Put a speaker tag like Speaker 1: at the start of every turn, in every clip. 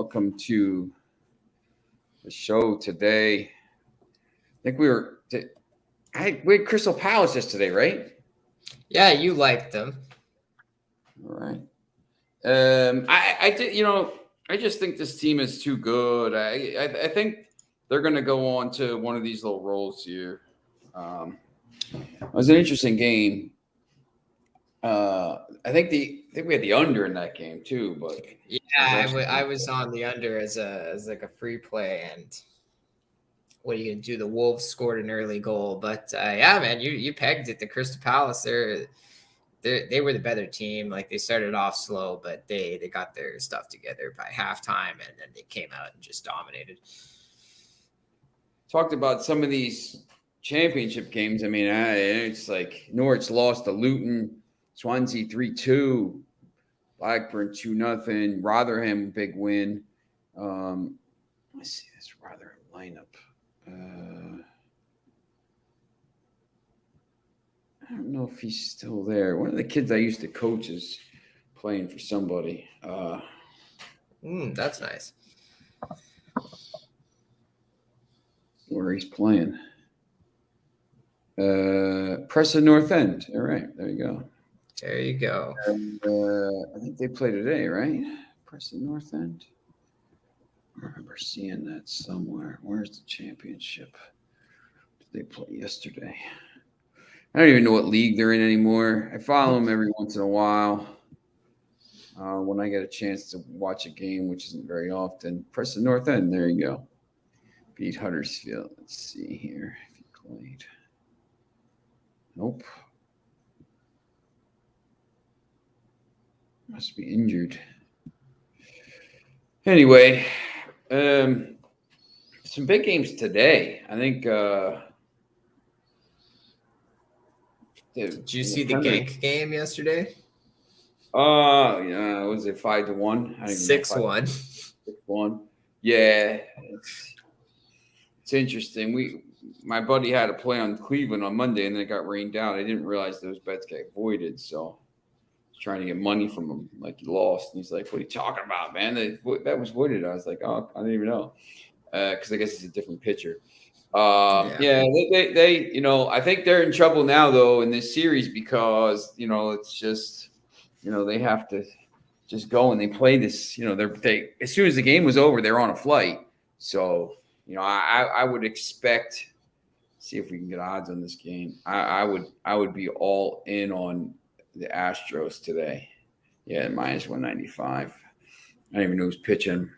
Speaker 1: Welcome to the show today. I think we had Crystal Palace yesterday, right?
Speaker 2: Yeah, you liked them.
Speaker 1: All right. I did. I just think this team is too good. I think they're going to go on to one of these little roles here. It was an interesting game. I think we had the under in that game too, but
Speaker 2: Yeah, I was on the under as like a free play, and what are you gonna do? The Wolves scored an early goal, but yeah, man, you pegged it. The Crystal Palace, they were the better team. Like they started off slow, but they got their stuff together by halftime, and then they came out and just dominated.
Speaker 1: Talked about some of these championship games. I mean, it's like Norwich lost to Luton, Swansea 3-2, Blackburn 2-0, Rotherham big win. Let's see this Rotherham lineup. I don't know if he's still there. One of the kids I used to coach is playing for somebody.
Speaker 2: That's nice.
Speaker 1: Where he's playing. Preston North End. All right, there you go.
Speaker 2: There you go.
Speaker 1: And, I think they play today, right? Preston North End. I remember seeing that somewhere. Where's the championship? Did they play yesterday? I don't even know what league they're in anymore. I follow them every once in a while when I get a chance to watch a game, which isn't very often. Preston North End, there you go. Beat Huddersfield. Let's see here if he played. Nope. Must be injured. Anyway, some big games today. I think.
Speaker 2: Did you see the Genk game yesterday?
Speaker 1: Yeah. Was it 5-1?
Speaker 2: 6-1.
Speaker 1: 6-1. Yeah, it's interesting. My buddy had a play on Cleveland on Monday, and then it got rained out. I didn't realize those bets got voided, so I was trying to get money from him. Like he lost, and he's like, "What are you talking about, man? That was voided." I was like, "Oh, I didn't even know," because I guess it's a different pitcher. Yeah, they I think they're in trouble now though in this series because it's just they have to just go and they play this. They as soon as the game was over, they're on a flight. So I would expect. See if we can get odds on this game. I would be all in on the Astros today. Yeah, minus 195. I don't even know who's pitching.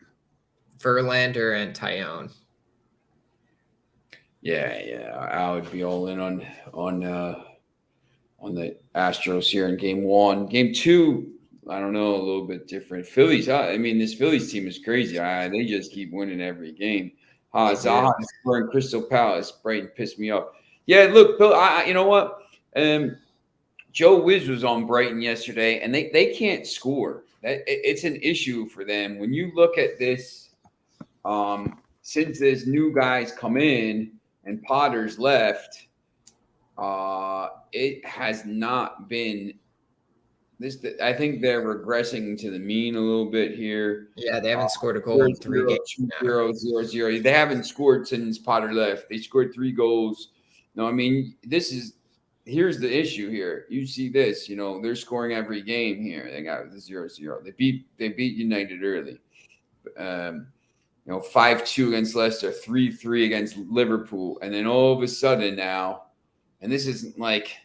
Speaker 2: Verlander and Tyone.
Speaker 1: Yeah, I would be all in on the Astros here in game one. Game two, I don't know, a little bit different. Phillies, I mean, this Phillies team is crazy. They just keep winning every game. Zaha scoring Crystal Palace. Brighton pissed me off. Yeah, look, Bill, you know what? Joe Wiz was on Brighton yesterday, and they can't score. It's an issue for them. When you look at this, since there's new guys come in and Potter's left, it has not been this. I think they're regressing to the mean a little bit here.
Speaker 2: Yeah, they haven't scored a goal in 3 games.
Speaker 1: 0-0. They haven't scored since Potter left. They scored 3 goals. No, I mean here's the issue here. You see this, they're scoring every game here. They got the 0-0. They beat United early. 5-2 against Leicester, 3-3 against Liverpool, and then all of a sudden now, and this isn't like,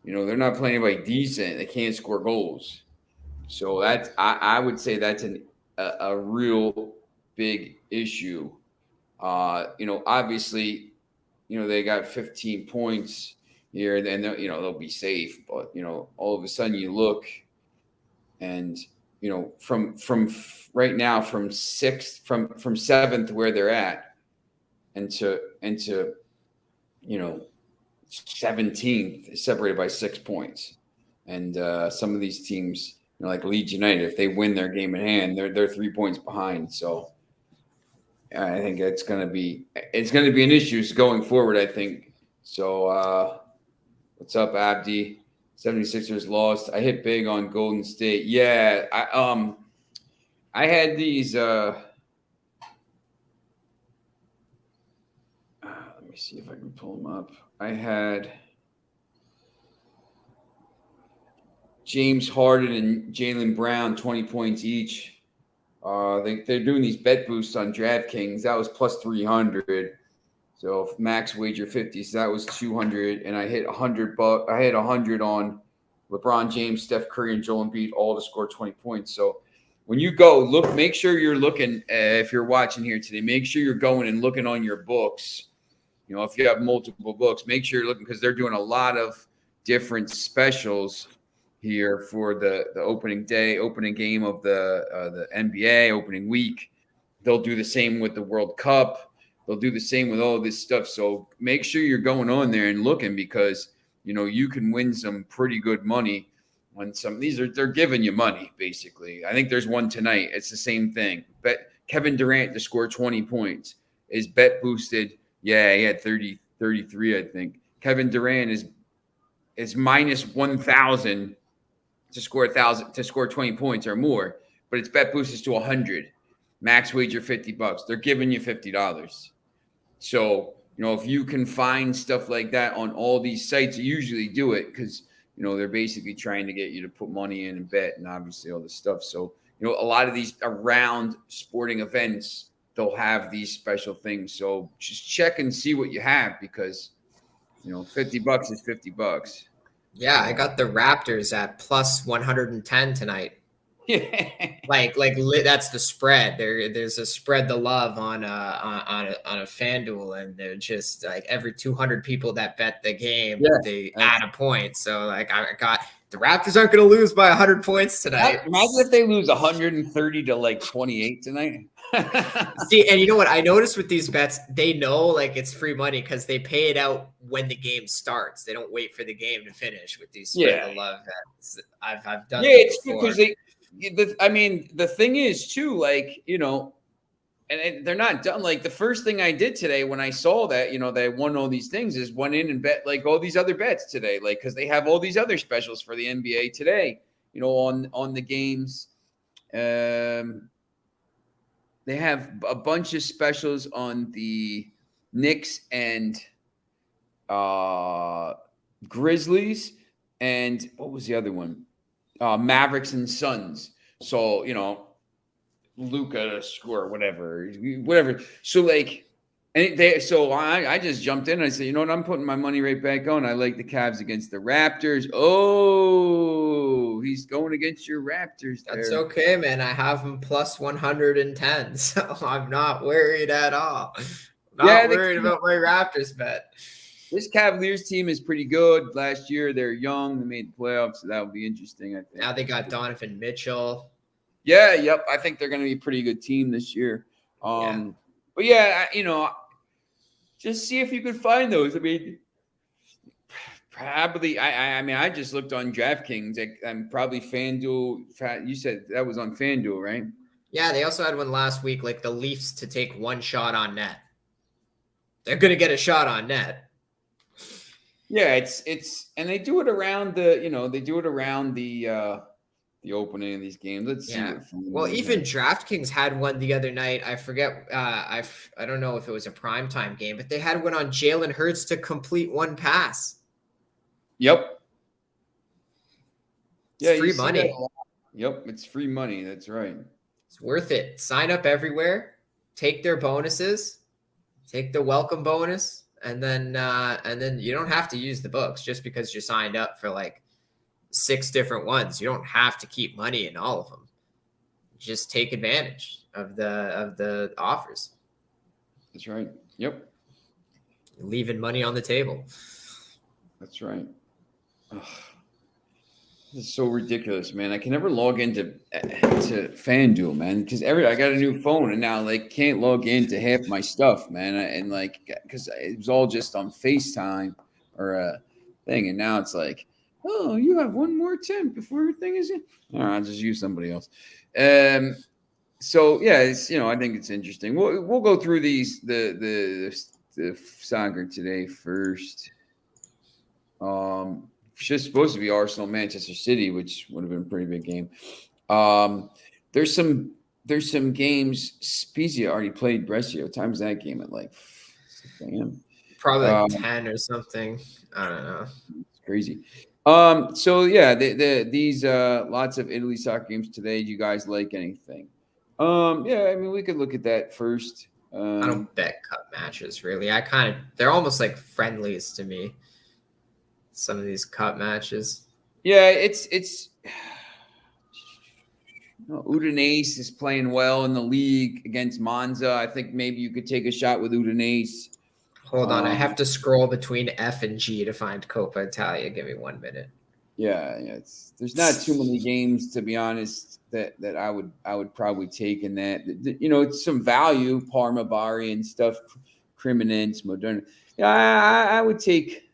Speaker 1: they're not playing anybody decent. They can't score goals. So that's I would say that's a real big issue. Obviously, they got 15 points here, then they'll be safe. But all of a sudden you look, and from right now from 7th where they're at, and to 17th is separated by 6 points. And some of these teams, like Leeds United, if they win their game in hand, they're 3 points behind. So I think it's going to be an issue going forward, I think. So what's up, Abdi? 76ers lost. I hit big on Golden State. Yeah, I had these. Let me see if I can pull them up. I had James Harden and Jaylen Brown, 20 points each. They're doing these bet boosts on DraftKings. That was plus 300. So max wager 50. So that was 200. And I hit $100. I hit 100 on LeBron James, Steph Curry, and Joel Embiid all to score 20 points. So when you go, look, make sure you're looking, if you're watching here today, make sure you're going and looking on your books. You know, if you have multiple books, make sure you're looking because they're doing a lot of different specials here for the opening day, opening game of the NBA, opening week. They'll do the same with the World Cup. They'll do the same with all this stuff. So make sure you're going on there and looking because, you know, you can win some pretty good money on some. They're giving you money, basically. I think there's one tonight. It's the same thing. Bet Kevin Durant to score 20 points is bet boosted. Yeah, he had 33, I think. Kevin Durant is minus 1,000 to score 20 points or more, but its bet boosts to 100. Max wager $50. They're giving you $50. So, you know, if you can find stuff like that on all these sites, you usually do it because, you know, they're basically trying to get you to put money in and bet and obviously all this stuff. So, you know, a lot of these around sporting events, they'll have these special things. So just check and see what you have because, you know, $50 is $50.
Speaker 2: Yeah, I got the Raptors at plus 110 tonight. like that's the spread. There's a spread the love on a FanDuel, and they're just like every 200 people that bet the game, they add a point. So like I got the Raptors aren't going to lose by 100 points tonight.
Speaker 1: Imagine if they lose 130 to like 28 tonight.
Speaker 2: See, and you know what I noticed with these bets, they know like it's free money because they pay it out when the game starts. They don't wait for the game to finish with these spread the love bets. I've done.
Speaker 1: Yeah, it's because the thing is too, like, you know, and they're not done. Like the first thing I did today when I saw that, you know, they won all these things is went in and bet like all these other bets today, like because they have all these other specials for the NBA today, you know, on the games. They have a bunch of specials on the Knicks and Grizzlies, and what was the other one? Mavericks and Suns. So, you know, Luka to score, whatever. So like, and I just jumped in and I said, you know what? I'm putting my money right back on. I like the Cavs against the Raptors. Oh, he's going against your Raptors there.
Speaker 2: That's okay, man. I have him plus 110, so I'm not worried at all. Not worried about my Raptors bet.
Speaker 1: This Cavaliers team is pretty good. Last year, they're young. They made the playoffs, so that would be interesting, I think.
Speaker 2: Now they got Donovan Mitchell.
Speaker 1: Yeah, yep. I think they're going to be a pretty good team this year. But yeah, you know, just see if you could find those. I mean, probably. I mean, I just looked on DraftKings. I'm probably FanDuel. You said that was on FanDuel, right?
Speaker 2: Yeah, they also had one last week, like the Leafs to take one shot on net. They're going to get a shot on net.
Speaker 1: Yeah, it's and they do it around the opening of these games. Let's see.
Speaker 2: Well, even DraftKings had one the other night. I forget. I don't know if it was a primetime game, but they had one on Jalen Hurts to complete one pass.
Speaker 1: Yep.
Speaker 2: It's free money.
Speaker 1: Yep, it's free money. That's right.
Speaker 2: It's worth it. Sign up everywhere. Take their bonuses. Take the welcome bonus, and then you don't have to use the books just because you signed up for like 6 different ones. You don't have to keep money in all of them. Just take advantage of the offers.
Speaker 1: That's right. Yep.
Speaker 2: Leaving money on the table.
Speaker 1: That's right. Ugh. This is so ridiculous, man. I can never log into FanDuel, man, because I got a new phone and now like can't log into half my stuff, man. And like because it was all just on FaceTime or a thing, and now it's like, oh, you have one more attempt before everything is in. All right, I'll just use somebody else. So yeah, it's, you know, I think it's interesting. We'll go through these the soccer today first. It's just supposed to be Arsenal Manchester City, which would have been a pretty big game. There's some there's some games. Spezia already played Brescia. What time is that game at like 6 a.m.?
Speaker 2: Probably like 10 or something. I don't know.
Speaker 1: It's crazy. So yeah, these lots of Italy soccer games today. Do you guys like anything? Yeah, I mean we could look at that first.
Speaker 2: I don't bet cup matches really. They're almost like friendlies to me. Some of these cup matches.
Speaker 1: Yeah, it's Udinese is playing well in the league against Monza. I think maybe you could take a shot with Udinese.
Speaker 2: Hold on, I have to scroll between F and G to find Coppa Italia. Give me 1 minute.
Speaker 1: Yeah, there's not too many games to be honest that I would probably take in that. It's some value, Parma, Bari, and stuff, Cremonense, Moderna. Yeah, I would take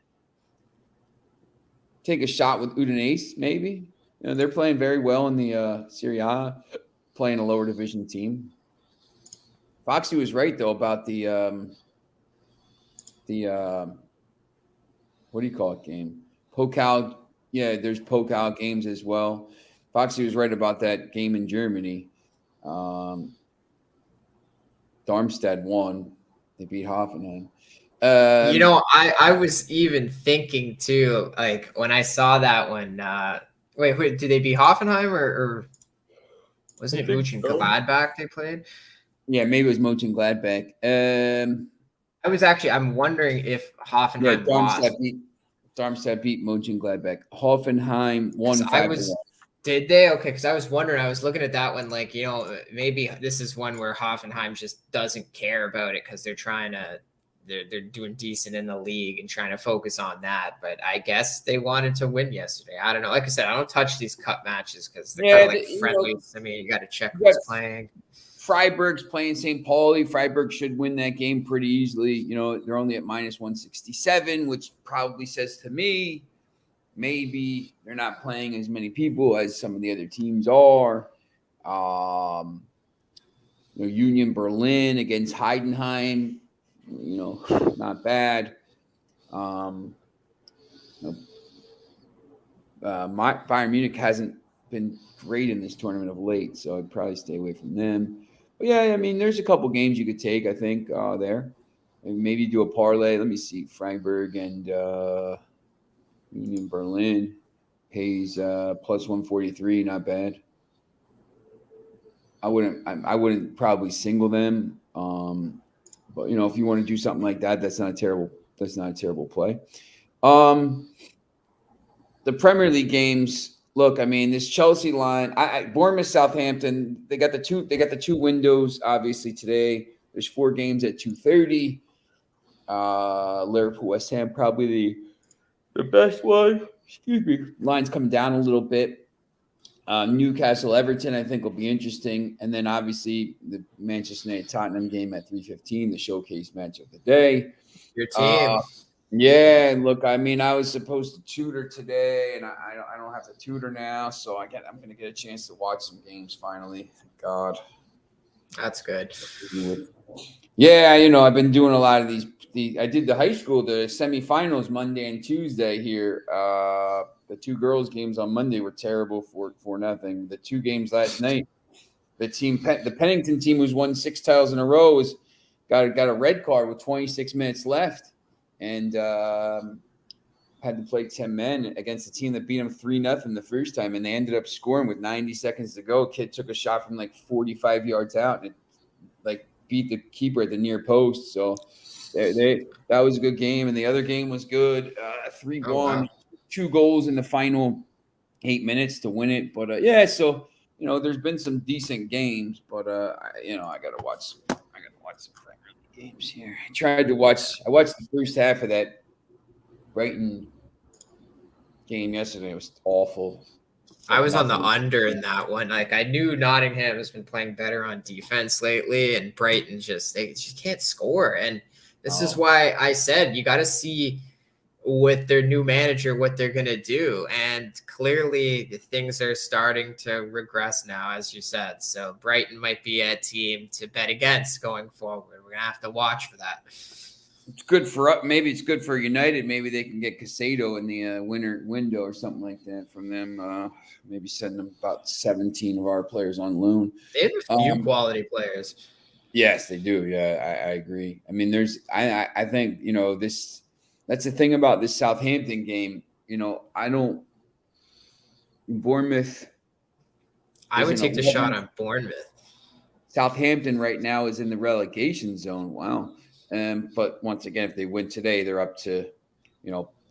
Speaker 1: a shot with Udinese, maybe. They're playing very well in the Serie A, playing a lower division team. Foxy was right though about the what do you call it game? Pokal. Yeah, there's Pokal games as well. Foxy was right about that game in Germany. Darmstadt won. They beat Hoffenheim.
Speaker 2: I was even thinking too, like when I saw that one. Wait, did they beat Hoffenheim or wasn't it Mönchengladbach they played?
Speaker 1: Yeah, maybe it was Mönchengladbach.
Speaker 2: I'm wondering if Hoffenheim lost.
Speaker 1: Darmstadt beat Mönchengladbach. Hoffenheim won 5-1.
Speaker 2: Did they? Okay, because I was wondering. I was looking at that one, like maybe this is one where Hoffenheim just doesn't care about it because they're doing decent in the league and trying to focus on that. But I guess they wanted to win yesterday. I don't know. Like I said, I don't touch these cup matches because they're kind of like friendlies. I mean, you got to check who's playing.
Speaker 1: Freiburg's playing St. Pauli. Freiburg should win that game pretty easily. They're only at minus 167, which probably says to me maybe they're not playing as many people as some of the other teams are. Union Berlin against Heidenheim, not bad. Bayern Munich hasn't been great in this tournament of late, so I'd probably stay away from them. But yeah, I mean, there's a couple games you could take, I think, there. And maybe do a parlay. Let me see. Freiburg and Union Berlin pays plus 143. Not bad. I wouldn't probably single them. But if you want to do something like that, that's not a terrible play. The Premier League games. Look, I mean, this Chelsea line, Bournemouth, Southampton, they got the two windows, obviously, today. There's 4 games at 2:30. Liverpool, West Ham, probably the best one. Excuse me. Line's coming down a little bit. Newcastle, Everton, I think will be interesting. And then, obviously, the Manchester United Tottenham game at 3:15, the showcase match of the day.
Speaker 2: Your team.
Speaker 1: Yeah, look, I mean, I was supposed to tutor today, and I don't have to tutor now, so I'm going to get a chance to watch some games finally. God,
Speaker 2: that's good.
Speaker 1: Yeah, I've been doing a lot of these. I did the high school, the semifinals Monday and Tuesday here. The 2 girls games on Monday were terrible for nothing. The 2 games last night, the Pennington team, who's won 6 titles in a row, got a red card with 26 minutes left. And had to play 10 men against a team that beat them 3-0 the first time, and they ended up scoring with 90 seconds to go. Kid took a shot from like 45 yards out, and it like beat the keeper at the near post. So that was a good game, and the other game was good. 3-1, wow. 2 goals in the final 8 minutes to win it. But yeah, so there's been some decent games, but I gotta watch some games here. I watched the first half of that Brighton game yesterday. It was awful.
Speaker 2: I was on the under in that one. Like, I knew Nottingham has been playing better on defense lately, and Brighton they just can't score. And this is why I said you got to see with their new manager what they're going to do. And clearly things are starting to regress now, as you said. So Brighton might be a team to bet against going forward. We're going to have to watch for that.
Speaker 1: It's good for us. Maybe it's good for United. Maybe they can get Casado in the winter window or something like that from them. Maybe send them about 17 of our players on loan.
Speaker 2: They have a few quality players.
Speaker 1: Yes, they do. Yeah, I agree. I mean, I think, that's the thing about this Southampton game. Bournemouth.
Speaker 2: I would take the shot on Bournemouth.
Speaker 1: Southampton right now is in the relegation zone. Wow. But once again, if they win today, they're up to,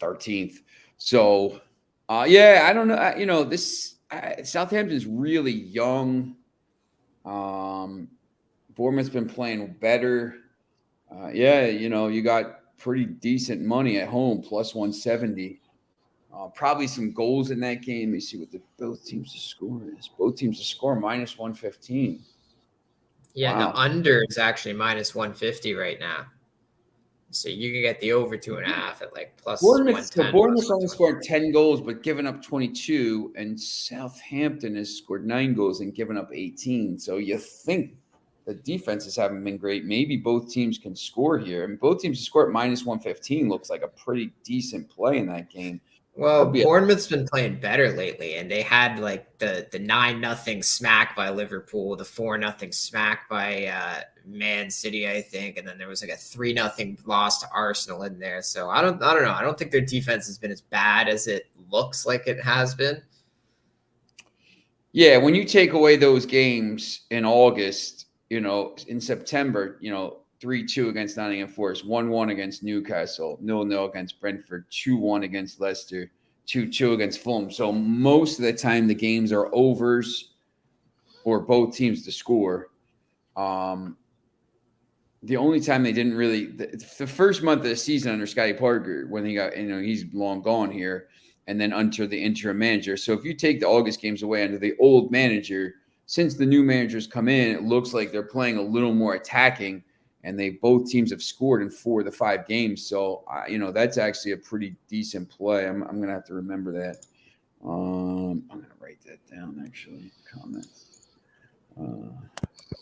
Speaker 1: 13th. So, I don't know. Southampton's really young. Bournemouth's been playing better. You got pretty decent money at home, plus 170. Probably some goals in that game. Let me see what both teams to score is. Both teams to score minus 115.
Speaker 2: Yeah, wow. The under is actually minus 150 right now. So you can get the over 2.5 at like plus 110.
Speaker 1: Bournemouth only scored 10 goals, but given up 22, and Southampton has scored 9 goals and given up 18. So you think the defenses haven't been great. Maybe both teams can score here. I mean, both teams to score at minus 115 looks like a pretty decent play in that game.
Speaker 2: Well, Bournemouth's been playing better lately, and they had like the 9-0 smack by Liverpool, the 4-0 smack by Man City, I think, and then there was like a 3-0 loss to Arsenal in there. So I don't know. I don't think their defense has been as bad as it looks like it has been.
Speaker 1: Yeah, when you take away those games in August, in September, 3-2 against Nottingham Forest, 1-1 against Newcastle, 0-0 against Brentford, 2-1 against Leicester, 2-2 against Fulham. So most of the time the games are overs or both teams to score. The only time they didn't really the first month of the season under Scotty Parker, when he got, he's long gone here, and then under the interim manager. So if you take the August games away under the old manager, since the new managers come in, it looks like they're playing a little more attacking. And both teams have scored in 4 of the 5 games. So, that's actually a pretty decent play. I'm going to have to remember that. I'm going to write that down, actually. Comments.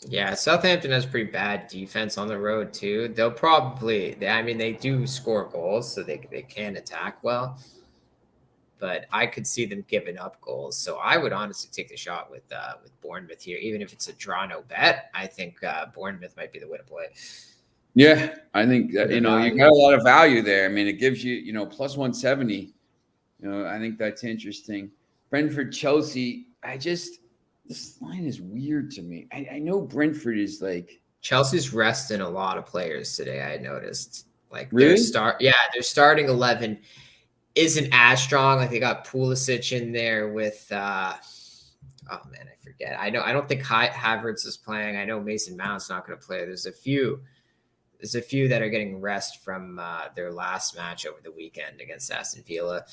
Speaker 2: Yeah, Southampton has pretty bad defense on the road, too. They do score goals, so they can attack well. But I could see them giving up goals. So I would honestly take the shot with Bournemouth here. Even if it's a draw no bet, I think Bournemouth might be the way to play.
Speaker 1: Yeah, I think that, you got a lot of value there. I mean, it gives you, plus 170. I think that's interesting. Brentford, Chelsea, this line is weird to me. I know Brentford is like.
Speaker 2: Chelsea's resting a lot of players today, I noticed. Like,
Speaker 1: really?
Speaker 2: their starting 11 isn't as strong. Like, they got Pulisic in there with I forget. I don't think Havertz is playing. I know Mason Mount's not going to play. There's a few that are getting rest from their last match over the weekend against Aston Villa.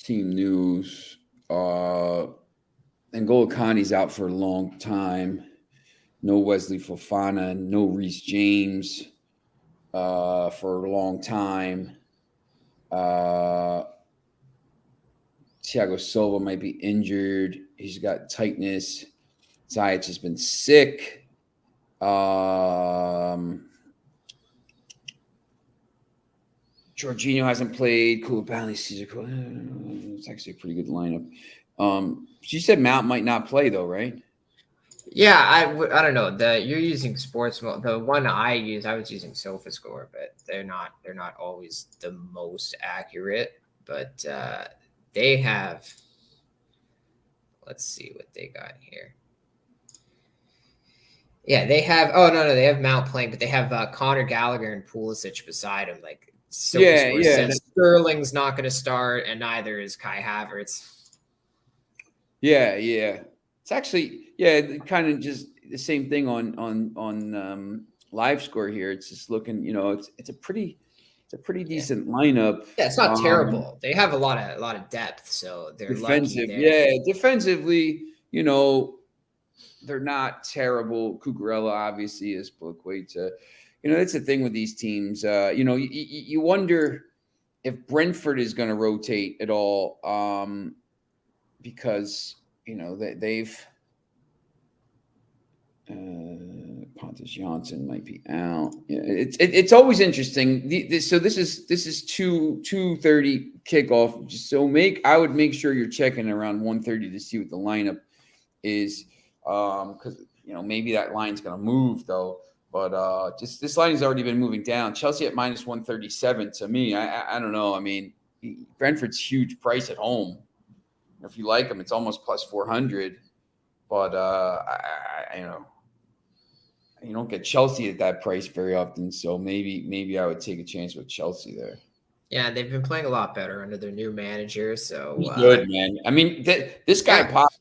Speaker 1: Team news. N'Golo Kante's out for a long time. No Wesley Fofana, no Reece James for a long time. Thiago Silva might be injured. He's got tightness. Ziyech has been sick. Jorginho hasn't played. Koulibaly, Cesar. It's actually a pretty good lineup. She said Mount might not play though, right?
Speaker 2: Yeah, I don't know. You're using sports mode. The one I was using SofaScore, but they're not always the most accurate. But they have. Let's see what they got here. Yeah, they have. Oh no, they have Mount playing, but they have Conor Gallagher and Pulisic beside him. Like, SofaScore says Sterling's not going to start, and neither is Kai Havertz.
Speaker 1: Yeah. It's actually, kind of just the same thing on live score here. It's just looking, it's a pretty decent lineup.
Speaker 2: Yeah, it's not terrible. They have a lot of depth, so they're
Speaker 1: defensive.
Speaker 2: Lucky there.
Speaker 1: Yeah, defensively, they're not terrible. Cucurella obviously is Blaqueta. That's the thing with these teams. You wonder if Brentford is going to rotate at all, because they've Pontus Johnson might be out. Yeah, it's always interesting. So this is 2:30 kickoff. So I would make sure you're checking around 1:30 to see what the lineup is, because maybe that line's going to move though. But just this line has already been moving down. Chelsea at minus 137. To me, I don't know. I mean, Brentford's huge price at home. If you like them, it's almost plus 400. But you don't get Chelsea at that price very often, so maybe I would take a chance with Chelsea there.
Speaker 2: Yeah, they've been playing a lot better under their new manager. So
Speaker 1: he's good, man. I mean, this guy popped.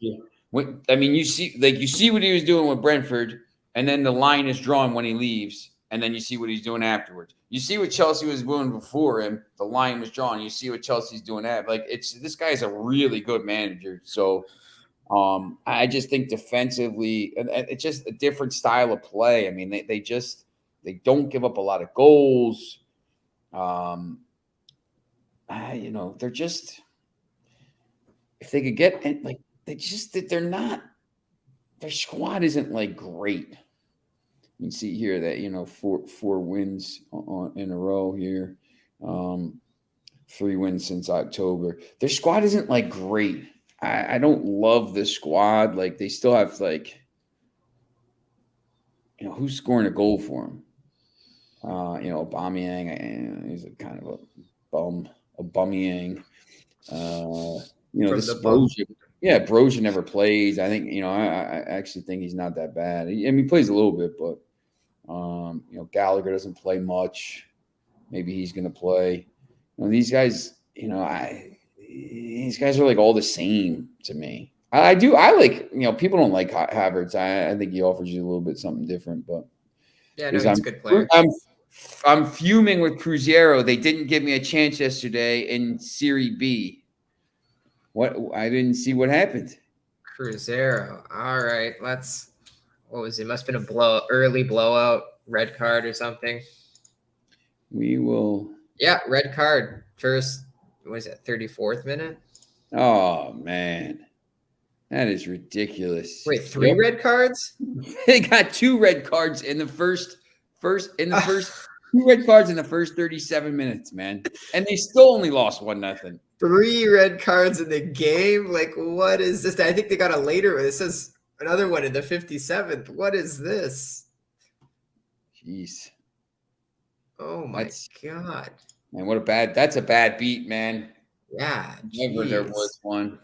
Speaker 1: I mean, you see what he was doing with Brentford, and then the line is drawn when he leaves, and then you see what he's doing afterwards. You see what Chelsea was doing before him. The line was drawn. You see what Chelsea's doing after. This guy's a really good manager. So. I just think defensively, it's just a different style of play. I mean, they don't give up a lot of goals. They're just, if they could get they're not, their squad isn't like great. You can see here that four wins in a row here, 3 wins since October. Their squad isn't like great. I don't love the squad. Like, they still have who's scoring a goal for him? Aubameyang. He's a kind of a bum. Aubameyang. This Brozier. Yeah, Brozier never plays. I think I actually think he's not that bad. He plays a little bit, but Gallagher doesn't play much. Maybe he's going to play. These guys. These guys are like all the same to me. I like, people don't like Havertz. I think he offers you a little bit something different, but
Speaker 2: yeah, no, he's a good player.
Speaker 1: I'm fuming with Cruzeiro. They didn't give me a chance yesterday in Serie B. I didn't see what happened.
Speaker 2: Cruzeiro. All right, what was it? Must have been early blowout, red card or something.
Speaker 1: We will.
Speaker 2: Yeah, red card first. What is it, 34th minute?
Speaker 1: Oh, man. That is ridiculous.
Speaker 2: Wait, 3 red cards?
Speaker 1: They got 2 red cards in the first 2 red cards in the first 37 minutes, man. And they still only lost 1-0.
Speaker 2: 3 red cards in the game? Like, what is this? I think they got a later one. It says another one in the 57th. What is this?
Speaker 1: Jeez.
Speaker 2: Oh, my God.
Speaker 1: Man, that's a bad beat, man.
Speaker 2: Yeah.
Speaker 1: Never there was one.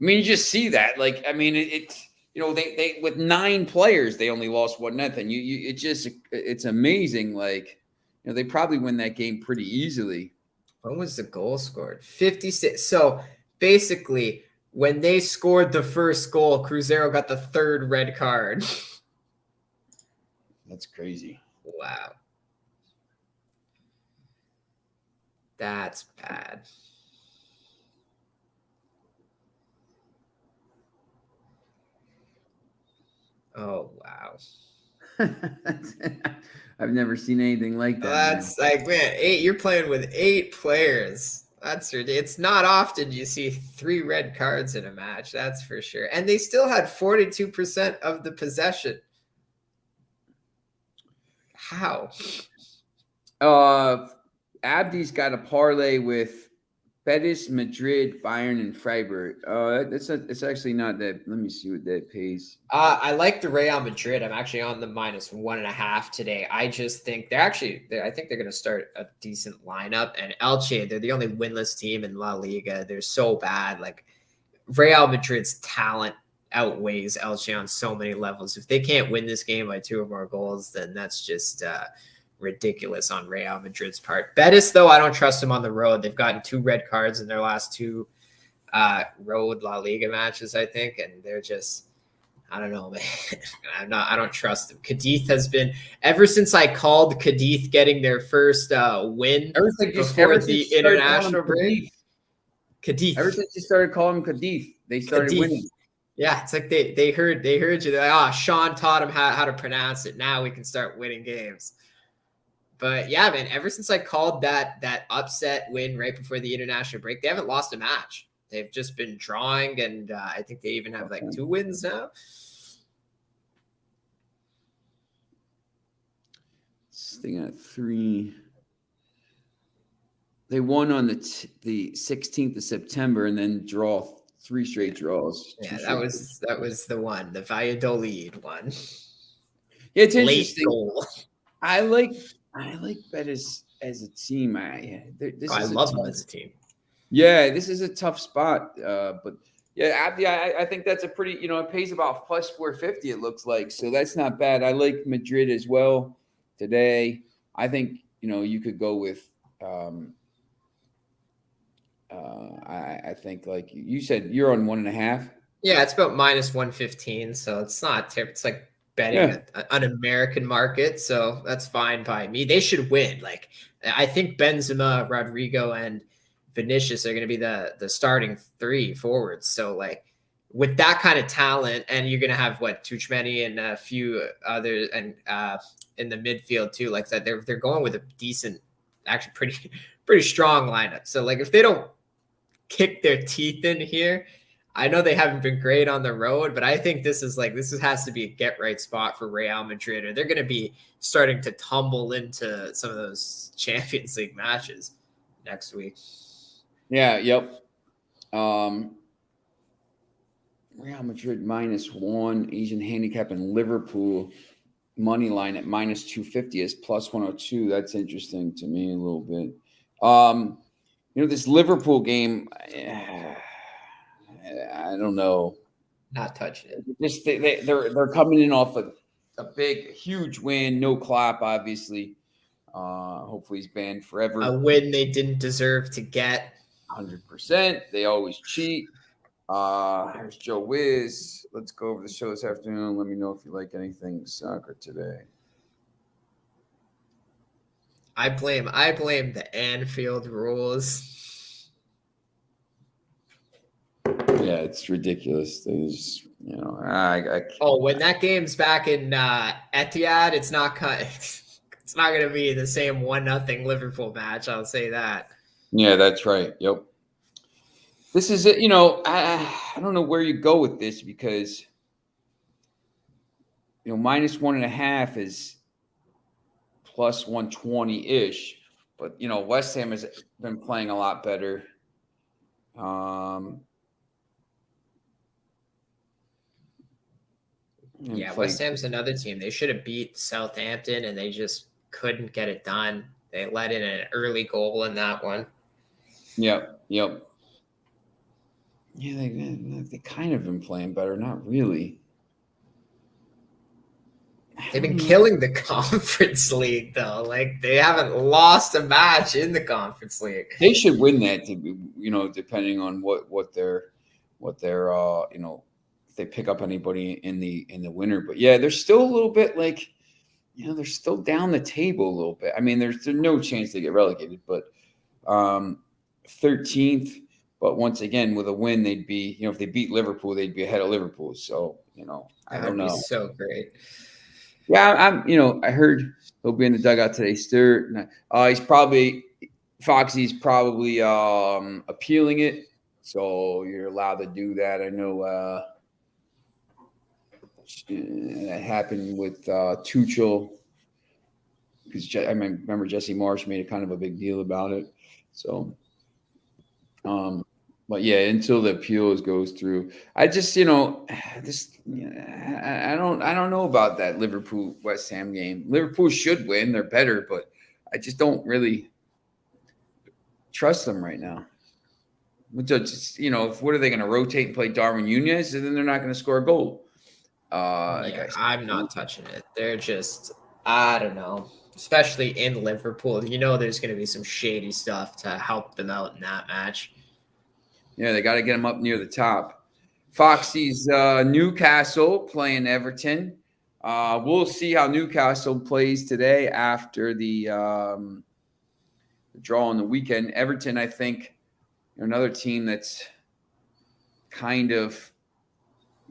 Speaker 1: I mean, you just see that. Like, I mean, it's they with 9 players, they only lost 1-0. It's amazing. Like, they probably win that game pretty easily.
Speaker 2: When was the goal scored? 56. So basically, when they scored the first goal, Cruzeiro got the 3rd red card.
Speaker 1: That's crazy.
Speaker 2: Wow. That's bad. Oh, wow.
Speaker 1: I've never seen anything like that.
Speaker 2: That's man. 8. You're playing with 8 players. That's ridiculous. It's not often you see 3 red cards in a match. That's for sure. And they still had 42% of the possession. How?
Speaker 1: Abdi's got a parlay with Betis, Madrid, Bayern, and Freiburg. It's actually not that. Let me see what that pays.
Speaker 2: I like the Real Madrid. I'm actually on the minus 1.5 today. I just think I think they're going to start a decent lineup. And Elche, they're the only winless team in La Liga. They're so bad. Like, Real Madrid's talent outweighs Elche on so many levels. If they can't win this game by 2 or more goals, then that's just ridiculous on Real Madrid's part. Betis, though, I don't trust them on the road. They've gotten 2 red cards in their last 2 road La Liga matches, I think, and they're just, I don't know, man. I don't trust them. Cadiz has been, ever since I called Cadiz getting their first win before the international break. Cadiz.
Speaker 1: Ever since you started calling them Cadiz, they started winning.
Speaker 2: Yeah, it's like they heard you. They're like, Sean taught them how to pronounce it. Now we can start winning games. But yeah, man, ever since I called that upset win right before the international break, they haven't lost a match. they've just been drawing, and I think they even have like 2 wins now.
Speaker 1: Sticking at 3. They won on the 16th of September and then draw 3 straight draws.
Speaker 2: Yeah, that was the one, the Valladolid one.
Speaker 1: Yeah, it's
Speaker 2: Late
Speaker 1: interesting.
Speaker 2: goal.
Speaker 1: I like Betis as a team.
Speaker 2: I love them as a team.
Speaker 1: Yeah, this is a tough spot. But yeah, I think that's a pretty, it pays about plus 450, it looks like. So that's not bad. I like Madrid as well today. I think, you could go with I think, like you said, you're on 1.5.
Speaker 2: Yeah, it's about minus 115, so it's not terrible. It's like betting an American market, so that's fine by me. They should win. Like, I think Benzema, Rodrigo, and Vinicius are going to be the starting 3 forwards. So, like, with that kind of talent, and you're going to have Tuchmani and a few others, and in the midfield too. Like that, they're going with a decent, actually pretty strong lineup. So, like, if they don't kick their teeth in here, I know they haven't been great on the road, but I think this has to be a get right spot for Real Madrid, or they're going to be starting to tumble into some of those Champions League matches next week.
Speaker 1: Yeah. Yep. Real Madrid -1, Asian handicap, and Liverpool money line at -250 is plus 102. That's interesting to me a little bit. This Liverpool game, I don't know.
Speaker 2: Not touching it.
Speaker 1: Just they're coming in off a big, huge win. No Klopp, obviously. Hopefully he's banned forever.
Speaker 2: A win they didn't deserve to get.
Speaker 1: 100%. They always cheat. Here's Joe Wiz. Let's go over the show this afternoon. Let me know if you like anything soccer today.
Speaker 2: I blame the Anfield rules.
Speaker 1: Yeah, it's ridiculous. There's,
Speaker 2: when that game's back in Etihad, it's not going to be the same 1-0 Liverpool match. I'll say that.
Speaker 1: Yeah, that's right. Yep. This is it. I don't know where you go with this because -1.5 is plus 120-ish, but West Ham has been playing a lot better.
Speaker 2: West Ham's another team. They should have beat Southampton, and they just couldn't get it done. They let in an early goal in that one.
Speaker 1: Yep. Yeah, they kind of been playing better. Not really.
Speaker 2: They've been killing the Conference League, though. Like, they haven't lost a match in the Conference League.
Speaker 1: They should win that, depending on what their if they pick up anybody in the winter. But yeah, they're still a little bit like, they're still down the table a little bit. I mean, there's no chance they get relegated, but 13th. But once again, with a win, they'd be, if they beat Liverpool, they'd be ahead of Liverpool. So, I don't know.
Speaker 2: That'd be so great.
Speaker 1: Yeah, I heard he'll be in the dugout today. Foxy's probably appealing it. So you're allowed to do that. I know that happened with Tuchel, because I remember Jesse Marsh made a kind of a big deal about it. So, but yeah, until the appeals goes through, I just, I don't know about that Liverpool West Ham game. Liverpool should win; they're better, but I just don't really trust them right now. What are they going to rotate and play Darwin Nunez, and then they're not going to score a goal?
Speaker 2: I'm not touching it. They're just, I don't know. Especially in Liverpool, there's going to be some shady stuff to help them out in that match.
Speaker 1: Yeah, they got to get them up near the top. Foxy's Newcastle playing Everton. We'll see how Newcastle plays today after the draw on the weekend. Everton, I think, another team that's kind of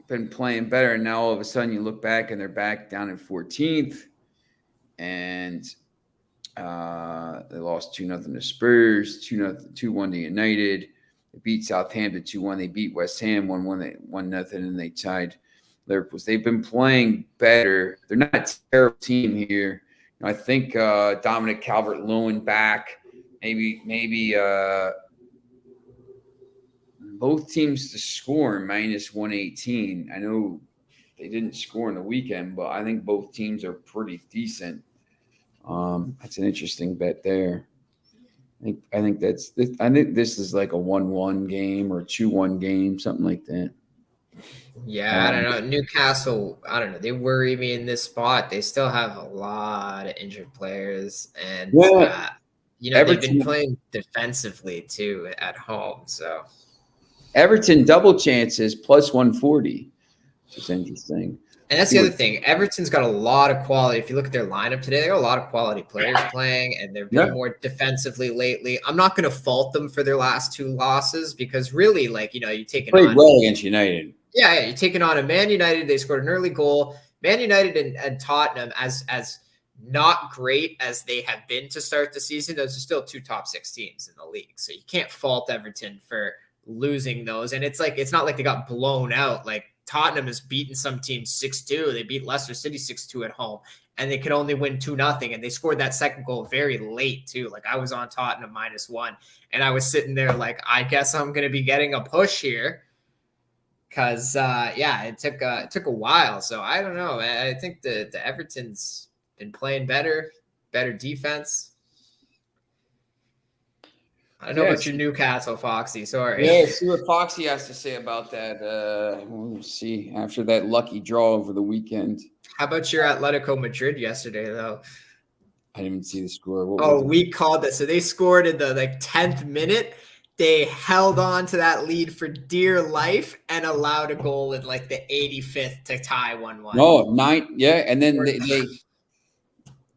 Speaker 1: been playing better, and now all of a sudden you look back and they're back down in 14th, and they lost 2-0 to Spurs, 2-1 to United. They beat Southampton 2-1. They beat West Ham 1-1, and they tied Liverpool. They've been playing better. They're not a terrible team here. I think Dominic Calvert-Lewin back. Maybe both teams to score minus 118. I know they didn't score in the weekend, but I think both teams are pretty decent. That's an interesting bet there. I think this is like a 1-1 game or a 2-1 game, something like that.
Speaker 2: Yeah, I don't know. Newcastle, I don't know. They worry me in this spot. They still have a lot of injured players, and they've been playing defensively too at home. So
Speaker 1: Everton double chances plus 140. It's interesting.
Speaker 2: And that's the other thing. Everton's got a lot of quality. If you look at their lineup today, they got a lot of quality players playing, and they've been more defensively lately. I'm not going to fault them for their last 2 losses because really, you take
Speaker 1: played well against United.
Speaker 2: Yeah, you're taking on a Man United. They scored an early goal. Man United and Tottenham, as not great as they have been to start the season, those are still 2 top 6 teams in the league. So you can't fault Everton for losing those. And it's not like they got blown out. Like Tottenham has beaten some teams 6-2. They beat Leicester City 6-2 at home, and they could only win 2-0. And they scored that second goal very late too. Like I was on Tottenham -1, and I was sitting there like, I guess I'm going to be getting a push here. Cause it took a while. So I don't know. I think the Everton's been playing better defense. I don't know about your Newcastle, Foxy. Sorry.
Speaker 1: Yeah, see what Foxy has to say about that. We'll see after that lucky draw over the weekend.
Speaker 2: How about your Atletico Madrid yesterday, though?
Speaker 1: I didn't even see the score.
Speaker 2: We called that. So they scored in the 10th minute. They held on to that lead for dear life and allowed a goal in the 85th to tie 1-1.
Speaker 1: No, 9. Yeah, and then they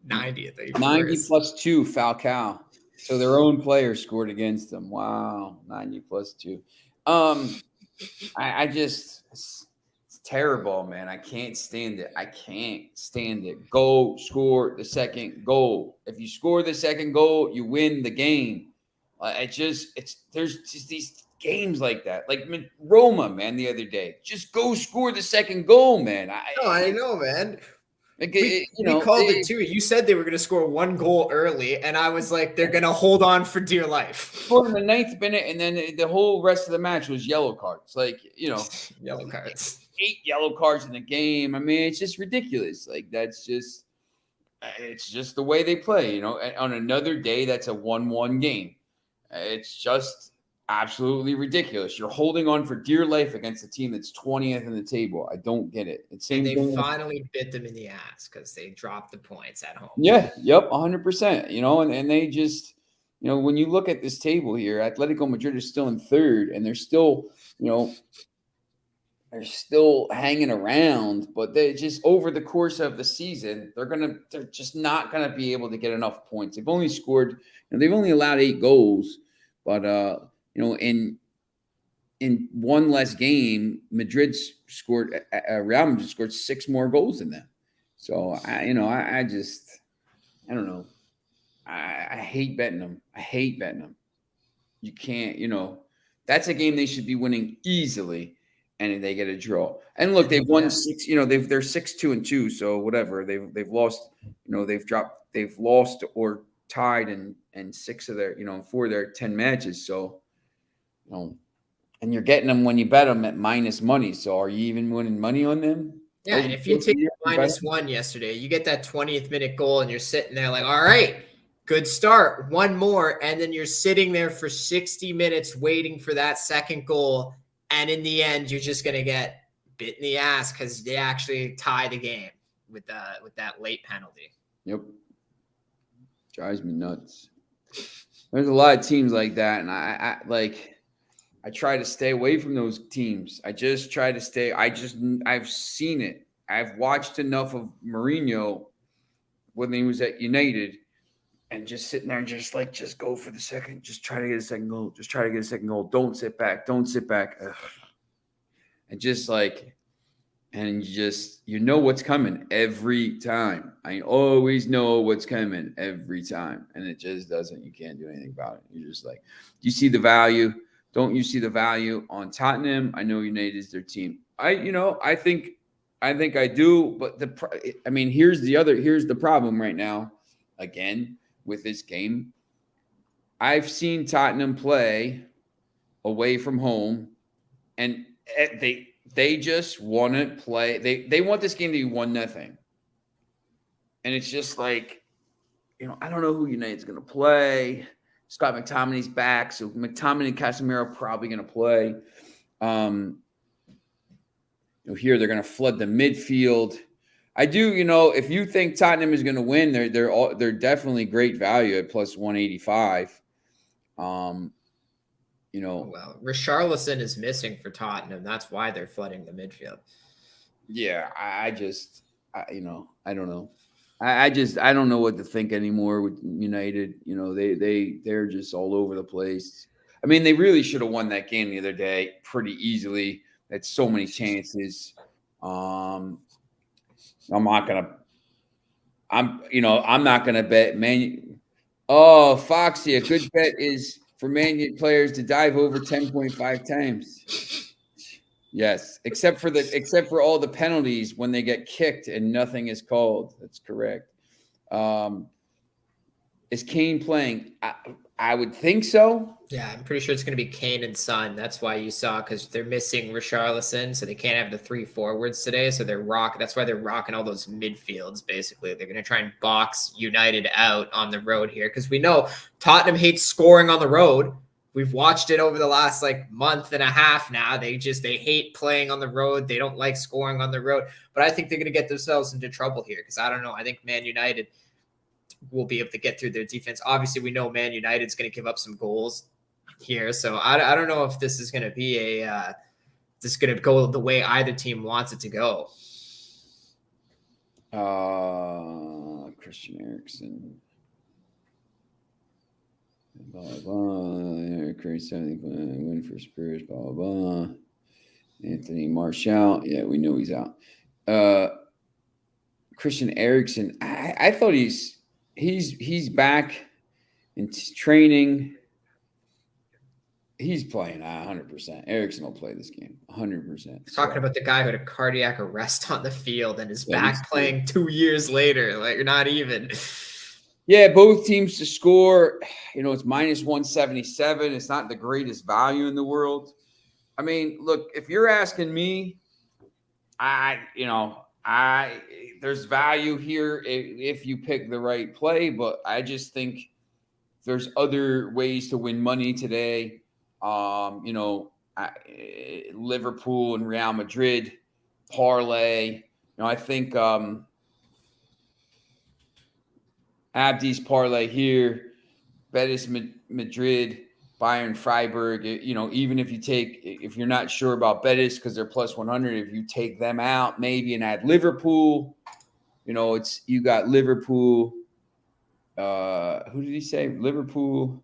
Speaker 2: 90th.
Speaker 1: 90 plus 2 Falcao. So their own player scored against them. Wow, 90 plus 2. I just, it's terrible, man. I can't stand it. Go score the second goal. If you score the second goal, you win the game. There's just these games like that. Like Roma, man, the other day. Just go score the second goal, man.
Speaker 2: I know, man. We called it too. You said they were going to score 1 goal early, and I was like, they're going to hold on for dear life.
Speaker 1: Scored in the 9th minute, and then the whole rest of the match was yellow cards.
Speaker 2: Yellow cards.
Speaker 1: 8 yellow cards in the game. I mean, it's just ridiculous. It's just the way they play. On another day, that's a 1-1 game. It's just absolutely ridiculous. You're holding on for dear life against a team that's 20th in the table. I don't get it.
Speaker 2: And they finally bit them in the ass because they dropped the points at home.
Speaker 1: Yeah, yep, 100%. And they just, when you look at this table here, Atletico Madrid is still in 3rd, and they're still, they're still hanging around. But they just over the course of the season, they're just not gonna be able to get enough points. They've only scored, they've only allowed 8 goals. But in one less game, Real Madrid scored 6 more goals than them. So I don't know. I hate betting them. You can't. That's a game they should be winning easily, and they get a draw. And look, they've won 6. They're 6-2-2. So whatever. They've lost. They've lost or tied in 6 of their 4 of their 10 matches. So and you're getting them when you bet them at minus money. So are you even winning money on them?
Speaker 2: Yeah, and if you take -1 yesterday, you get that 20th minute goal, and you're sitting there like, all right, good start, 1 more, and then you're sitting there for 60 minutes waiting for that second goal, and in the end, you're just gonna get bit in the ass because they actually tie the game with that late penalty.
Speaker 1: Yep. Drives me nuts. There's a lot of teams like that, and I try to stay away from those teams. I just try to stay. I've seen it. I've watched enough of Mourinho when he was at United, and just sitting there and just go for the second. Just try to get a second goal. Just try to get a second goal. Don't sit back. Ugh. And you know what's coming every time. I always know what's coming every time. And it just doesn't. You can't do anything about it. You're just like, you see the value. Don't you see the value on Tottenham? I know United is their team. I think I do, but here's the problem right now. Again, with this game, I've seen Tottenham play away from home, and they just want to play. They want this game to be 1-0, and it's just like, I don't know who United's going to play. Scott McTominay's back, so McTominay and Casemiro are probably going to play. Here they're going to flood the midfield. I do, if you think Tottenham is going to win, they're definitely great value at plus 185.
Speaker 2: Well, Richarlison is missing for Tottenham. That's why they're flooding the midfield.
Speaker 1: Yeah, I don't know. I don't know what to think anymore with United. They're just all over the place. I mean, they really should have won that game the other day pretty easily. Had so many chances. I'm not gonna bet Man. Oh, Foxy, a good bet is for Man U players to dive over 10.5 times. Yes, except for all the penalties when they get kicked and nothing is called. That's correct. Is Kane playing? I would think so.
Speaker 2: Yeah, I'm pretty sure it's going to be Kane and Son. That's why you saw, because they're missing Richarlison, so they can't have the 3 forwards today. So that's why they're rocking all those midfields. Basically, they're going to try and box United out on the road here, because we know Tottenham hates scoring on the road. We've watched it over the last month and a half now. They hate playing on the road. They don't like scoring on the road. But I think they're going to get themselves into trouble here, because I don't know. I think Man United will be able to get through their defense. Obviously, we know Man United's going to give up some goals here. So I don't know if this is going to be this is going to go the way either team wants it to go.
Speaker 1: Christian Eriksen. Blah, blah, Chris, win for Spurs, blah, blah. Anthony Martial. Yeah, we know he's out. Christian Eriksen. I thought he's back in training. He's playing 100%. Eriksen will play this game 100%.
Speaker 2: Talking about the guy who had a cardiac arrest on the field and is back playing 2 years later. You're not even.
Speaker 1: Yeah, both teams to score. It's minus 177. It's not the greatest value in the world. I mean, look, if you're asking me, there's value here if you pick the right play, but I just think there's other ways to win money today. Liverpool and Real Madrid parlay. I think Abdi's parlay here, Betis Madrid, Bayern Freiburg. Even if you're not sure about Betis because they're plus 100, if you take them out maybe and add Liverpool, you got Liverpool. Who did he say? Liverpool.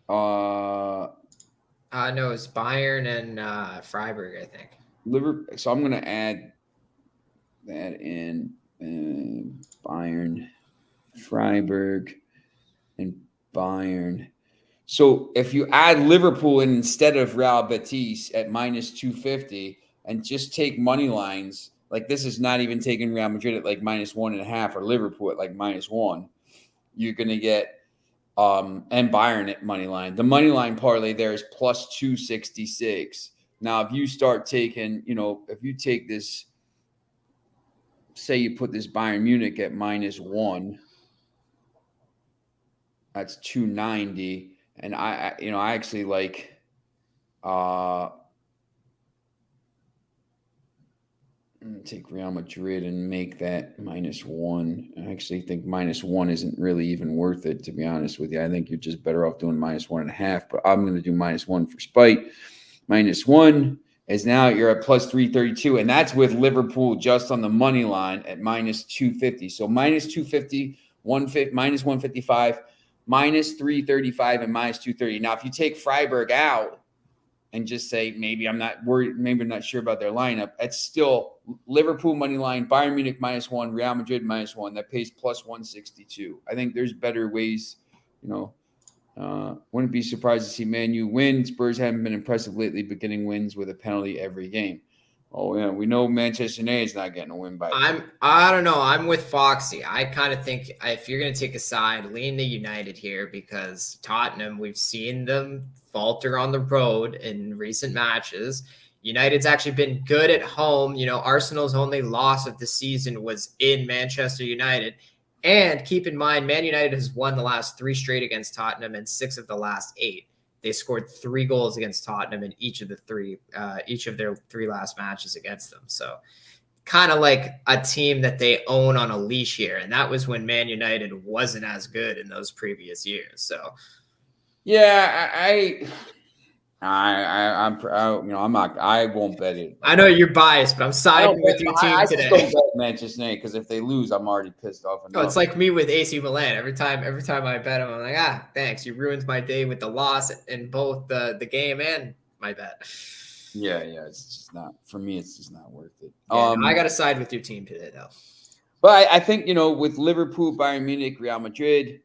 Speaker 2: No, it's Bayern and Freiburg, I think.
Speaker 1: So I'm going to add that in Bayern, Freiburg, and Bayern. So if you add Liverpool in instead of Real Betis at minus 250 and just take money lines, this is not even taking Real Madrid at minus 1.5 or Liverpool at minus 1, you're going to get and Bayern at money line. The money line parlay there is plus 266. Now, if you start taking, if you take this, say you put this Bayern Munich at minus 1, that's 290. And I actually like, take Real Madrid and make that minus 1. I actually think minus 1 isn't really even worth it, to be honest with you. I think you're just better off doing minus 1.5, but I'm going to do minus 1 for spite. Minus 1 is now you're at plus 332, and that's with Liverpool just on the money line at minus 250. So minus 250, minus 155, minus 335, and minus 230. Now, if you take Freiburg out and just say maybe I'm not worried, maybe I'm not sure about their lineup, it's still Liverpool money line, Bayern Munich minus 1, Real Madrid minus 1. That pays plus 162. I think there's better ways, Wouldn't be surprised to see Man U win. Spurs haven't been impressive lately, but getting wins with a penalty every game. Oh yeah, we know Manchester United is not getting a win by.
Speaker 2: I don't know. I'm with Foxy. I kind of think if you're going to take a side, lean the United here because Tottenham, we've seen them falter on the road in recent matches. United's actually been good at home. Arsenal's only loss of the season was in Manchester United. And keep in mind, Man United has won the last 3 straight against Tottenham and 6 of the last 8. They scored 3 goals against Tottenham in each of their 3 last matches against them. So kind of like a team that they own on a leash here. And that was when Man United wasn't as good in those previous years. So
Speaker 1: yeah, I'm not. I won't bet it.
Speaker 2: I know you're biased, but I'm siding with your team today.
Speaker 1: I just don't bet Manchester United because if they lose, I'm already pissed off.
Speaker 2: Oh, it's like me with AC Milan. Every time I bet them, I'm like, thanks. You ruined my day with the loss in both the game and my bet.
Speaker 1: Yeah, it's just not for me. It's just not worth it.
Speaker 2: Yeah, I got to side with your team today, though.
Speaker 1: But I think with Liverpool, Bayern Munich, Real Madrid,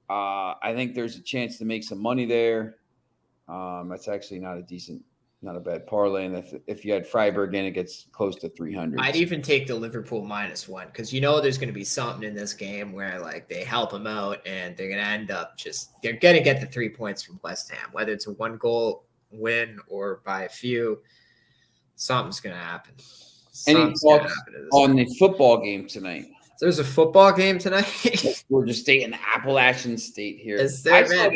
Speaker 1: I think there's a chance to make some money there. That's actually not a bad parlay. And if you had Freiburg in, it gets close to 300.
Speaker 2: I'd even take the Liverpool -1 because there's going to be something in this game where like they help them out and they're going to end up they're going to get the 3 points from West Ham, whether it's a 1-goal win or by a few. Something's going to happen.
Speaker 1: Any thoughts on the football game tonight?
Speaker 2: There's a football game tonight.
Speaker 1: Georgia State and Appalachian State here.
Speaker 2: Is there,
Speaker 1: I got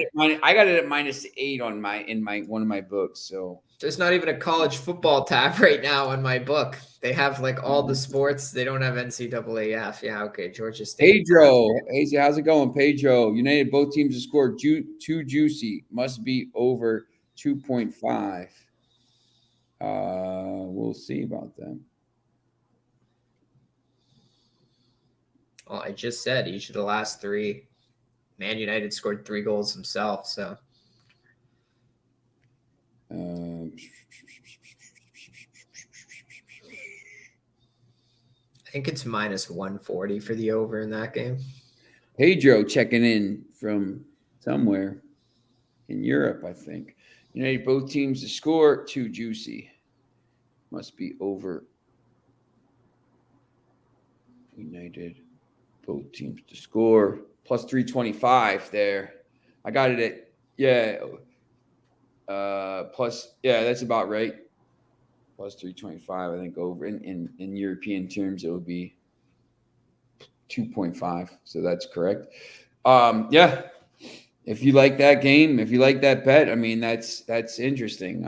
Speaker 1: it at -8 in one of my books. So
Speaker 2: there's not even a college football tab right now on my book. They have like all the sports. They don't have NCAAF. Yeah, okay. Georgia State.
Speaker 1: Pedro, hey, how's it going, Pedro? United, both teams have scored 2 juicy. Must be over 2.5. We'll see about that.
Speaker 2: Well, I just said each of the last 3, Man United scored 3 goals himself. So,
Speaker 1: I
Speaker 2: think it's -140 for the over in that game.
Speaker 1: Pedro checking in from somewhere in Europe, I think. United, both teams to score 2 juicy. Must be over. United, both teams to score plus 325 there. I got it at that's about right. Plus 325, I think over in European terms it would be 2.5. So that's correct. If you like that game, if you like that bet, I mean that's interesting.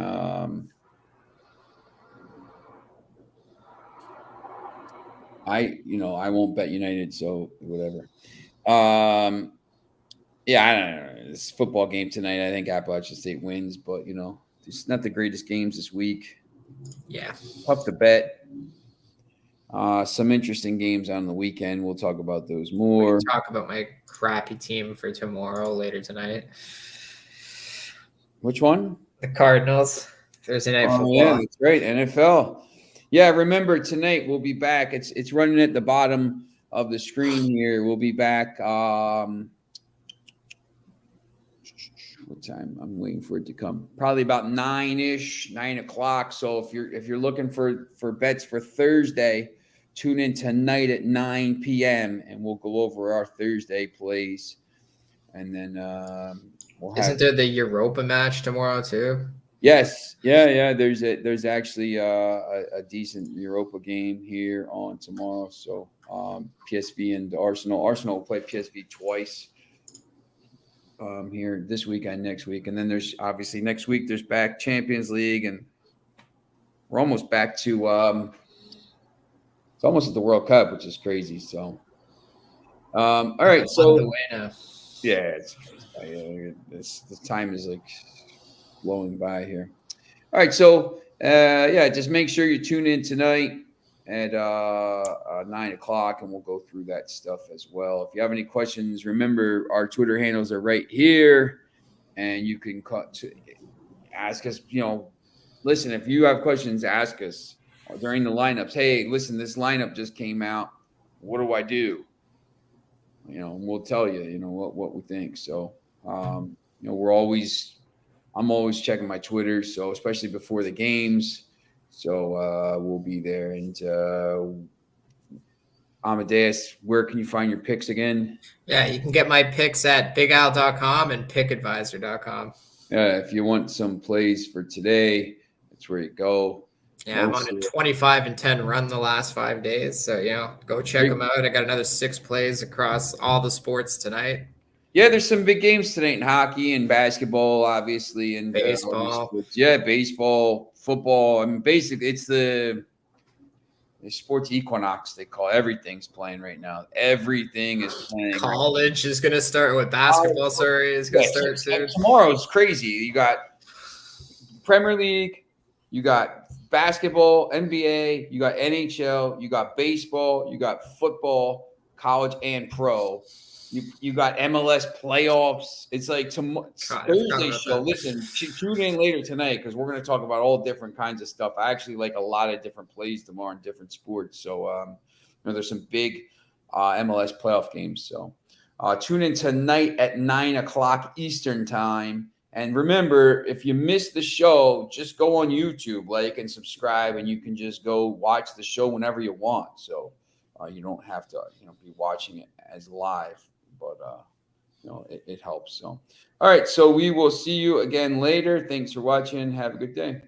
Speaker 1: I won't bet United, so whatever. I don't know. This football game tonight, I think Appalachian State wins, but it's not the greatest games this week.
Speaker 2: Yeah,
Speaker 1: tough to bet. Some interesting games on the weekend. We'll talk about those more.
Speaker 2: We'll talk about my crappy team for tomorrow later tonight.
Speaker 1: Which one?
Speaker 2: The Cardinals. Thursday night football.
Speaker 1: Yeah, that's right. NFL. Yeah, remember tonight we'll be back. It's running at the bottom of the screen here. We'll be back. What time? I'm waiting for it to come. Probably about 9-ish, 9 o'clock. So if you're looking for bets for Thursday, tune in tonight at 9 p.m. and we'll go over our Thursday plays. And then
Speaker 2: Isn't there the Europa match tomorrow too?
Speaker 1: Yes. Yeah. There's actually a decent Europa game here on tomorrow. So PSV and Arsenal. Arsenal will play PSV twice here this week and next week. And then there's obviously next week there's back Champions League, and we're almost back to it's almost at the World Cup, which is crazy. So all right. So yeah, the time is like blowing by here. All right, so just make sure you tune in tonight at 9 o'clock, and we'll go through that stuff as well. If you have any questions, remember our Twitter handles are right here, and you can ask us. Listen, if you have questions, ask us during the lineups. Hey, listen, this lineup just came out. What do I do? And we'll tell you. What we think. So. I'm always checking my Twitter, so especially before the games. So we'll be there. And Amedeus, where can you find your picks again?
Speaker 2: Yeah, you can get my picks at bigal.com and pickadvisor.com.
Speaker 1: If you want some plays for today, that's where you go.
Speaker 2: Yeah, I'm on a 25-10 run the last 5 days. So, go check them out. I got another 6 plays across all the sports tonight.
Speaker 1: Yeah, there's some big games tonight in hockey and basketball, obviously, and
Speaker 2: baseball.
Speaker 1: Baseball, football. I mean, basically, it's the sports equinox. They call it. Everything's playing right now. Everything is playing.
Speaker 2: College is going to start with basketball. Is going to start soon.
Speaker 1: Tomorrow's crazy. You got Premier League, you got basketball, NBA, you got NHL, you got baseball, you got football, college and pro. You got MLS playoffs. It's like Thursday show. Listen, tune in later tonight because we're going to talk about all different kinds of stuff. I actually like a lot of different plays tomorrow in different sports. So there's some big MLS playoff games. So tune in tonight at 9:00 Eastern time. And remember, if you missed the show, just go on YouTube, like and subscribe, and you can just go watch the show whenever you want. So you don't have to be watching it as live. But it helps. So all right, so we will see you again later. Thanks for watching. Have a good day.